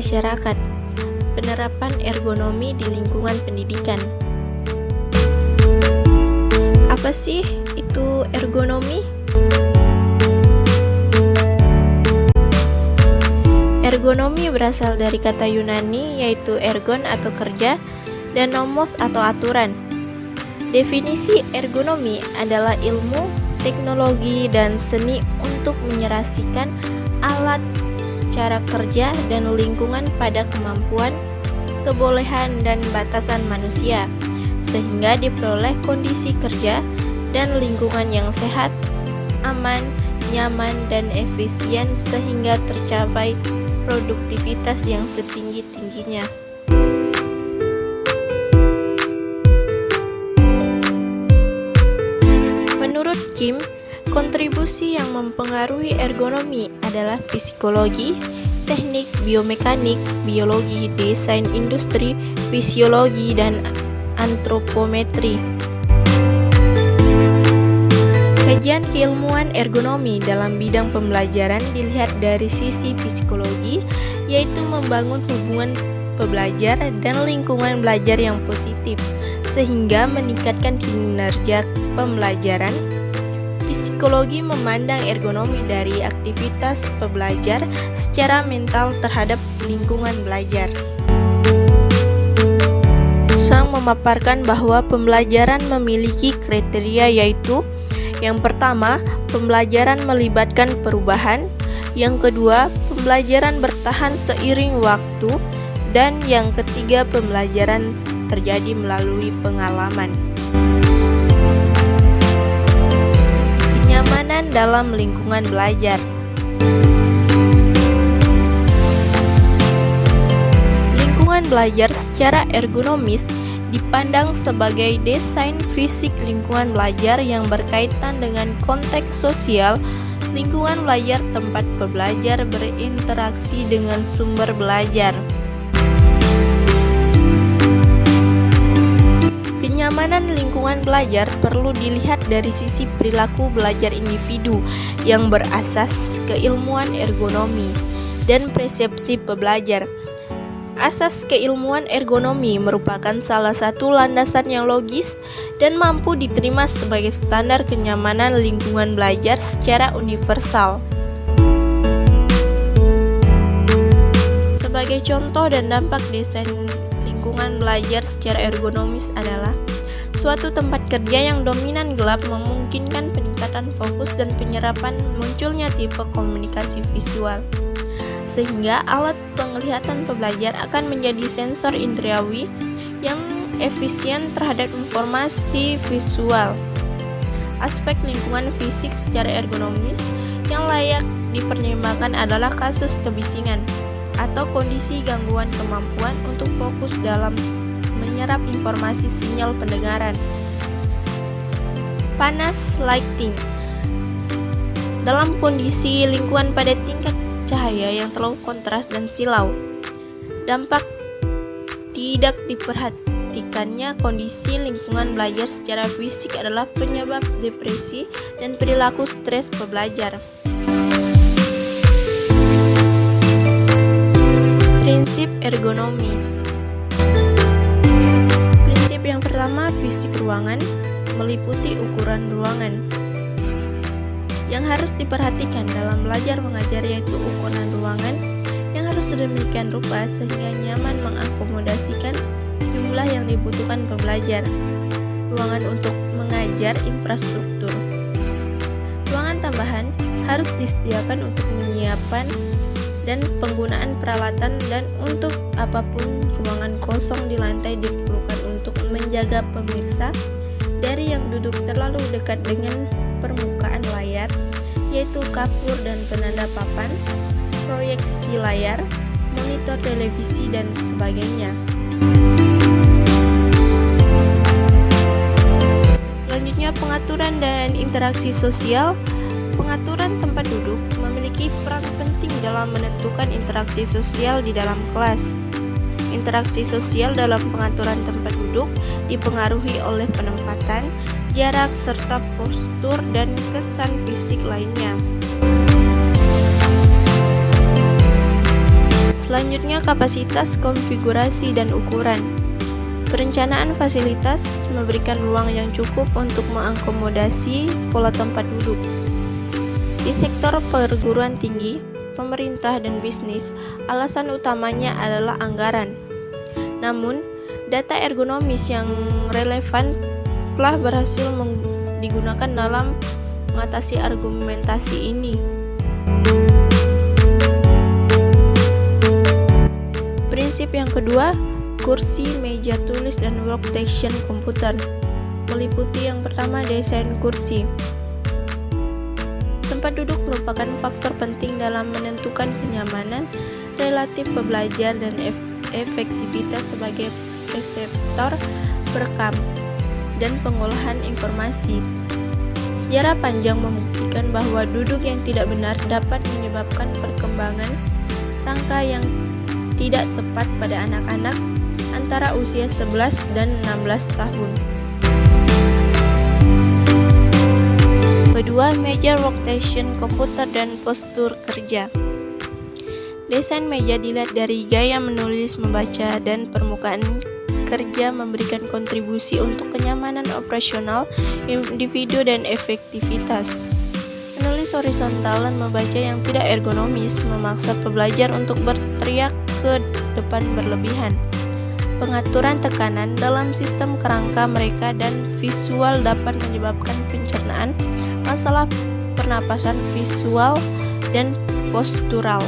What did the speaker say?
masyarakat. Penerapan ergonomi di lingkungan pendidikan. Apa sih itu ergonomi? Ergonomi berasal dari kata Yunani yaitu ergon atau kerja dan nomos atau aturan. Definisi ergonomi adalah ilmu, teknologi, dan seni untuk menyerasikan alat, cara kerja, dan lingkungan pada kemampuan, kebolehan, dan batasan manusia, sehingga diperoleh kondisi kerja dan lingkungan yang sehat, aman, nyaman, dan efisien sehingga tercapai produktivitas yang setinggi-tingginya. Menurut Kim, kontribusi yang mempengaruhi ergonomi adalah psikologi, teknik, biomekanik, biologi, desain industri, fisiologi, dan antropometri. Kajian keilmuan ergonomi dalam bidang pembelajaran dilihat dari sisi psikologi, yaitu membangun hubungan pembelajar dan lingkungan belajar yang positif, sehingga meningkatkan kinerja pembelajaran. Psikologi memandang ergonomi dari aktivitas pembelajar secara mental terhadap lingkungan belajar. Sang memaparkan bahwa pembelajaran memiliki kriteria yaitu: yang pertama, pembelajaran melibatkan perubahan; yang kedua, pembelajaran bertahan seiring waktu; dan yang ketiga, pembelajaran terjadi melalui pengalaman. Kenyamanan dalam lingkungan belajar. Lingkungan belajar secara ergonomis dipandang sebagai desain fisik lingkungan belajar yang berkaitan dengan konteks sosial, lingkungan belajar tempat pembelajar berinteraksi dengan sumber belajar. Kenyamanan lingkungan belajar perlu dilihat dari sisi perilaku belajar individu yang berasas keilmuan ergonomi dan persepsi pembelajar. Asas keilmuan ergonomi merupakan salah satu landasan yang logis dan mampu diterima sebagai standar kenyamanan lingkungan belajar secara universal. Sebagai contoh dan dampak desain lingkungan belajar secara ergonomis adalah suatu tempat kerja yang dominan gelap memungkinkan peningkatan fokus dan penyerapan munculnya tipe komunikasi visual, sehingga alat penglihatan pembelajar akan menjadi sensor indriawi yang efisien terhadap informasi visual. Aspek lingkungan fisik secara ergonomis yang layak dipertimbangkan adalah kasus kebisingan atau kondisi gangguan kemampuan untuk fokus dalam menyerap informasi sinyal pendengaran. Panas lighting. Dalam kondisi lingkungan pada tingkat cahaya yang terlalu kontras dan silau, dampak tidak diperhatikannya kondisi lingkungan belajar secara fisik adalah penyebab depresi dan perilaku stres pembelajar. Prinsip ergonomi. Prinsip yang pertama, fisik ruangan, meliputi ukuran ruangan. Yang harus diperhatikan dalam belajar mengajar yaitu ukuran ruangan yang harus sedemikian rupa sehingga nyaman mengakomodasikan jumlah yang dibutuhkan pembelajar. Ruangan untuk mengajar, infrastruktur. Ruangan tambahan harus disediakan untuk menyiapkan dan penggunaan peralatan, dan untuk apapun ruangan kosong di lantai diperlukan untuk menjaga pemirsa dari yang duduk terlalu dekat dengan permukaan layar, yaitu kapur dan penanda papan, proyeksi layar, monitor televisi, dan sebagainya. Selanjutnya, pengaturan dan interaksi sosial. Pengaturan tempat duduk memiliki peran penting dalam menentukan interaksi sosial di dalam kelas. Interaksi sosial dalam pengaturan tempat duduk dipengaruhi oleh penempatan, jarak, serta postur dan kesan fisik lainnya. Selanjutnya, kapasitas, konfigurasi, dan ukuran. Perencanaan fasilitas memberikan ruang yang cukup untuk mengakomodasi pola tempat duduk. Di sektor perguruan tinggi, pemerintah, dan bisnis, alasan utamanya adalah anggaran. Namun, data ergonomis yang relevan telah berhasil digunakan dalam mengatasi argumentasi ini. Prinsip yang kedua, kursi, meja tulis, dan workstation komputer. Meliputi yang pertama, desain kursi. Tempat duduk merupakan faktor penting dalam menentukan kenyamanan relatif pembelajar dan efektivitas sebagai reseptor perekam dan pengolahan informasi. Sejarah panjang membuktikan bahwa duduk yang tidak benar dapat menyebabkan perkembangan rangka yang tidak tepat pada anak-anak antara usia 11 dan 16 tahun. Kedua, meja, workstation komputer, dan postur kerja. Desain meja dilihat dari gaya menulis, membaca, dan permukaan kerja memberikan kontribusi untuk kenyamanan operasional individu dan efektivitas. Menulis horizontal dan membaca yang tidak ergonomis memaksa pembelajar untuk berteriak ke depan berlebihan. Pengaturan tekanan dalam sistem kerangka mereka dan visual dapat menyebabkan pencernaan, masalah pernapasan visual, dan postural.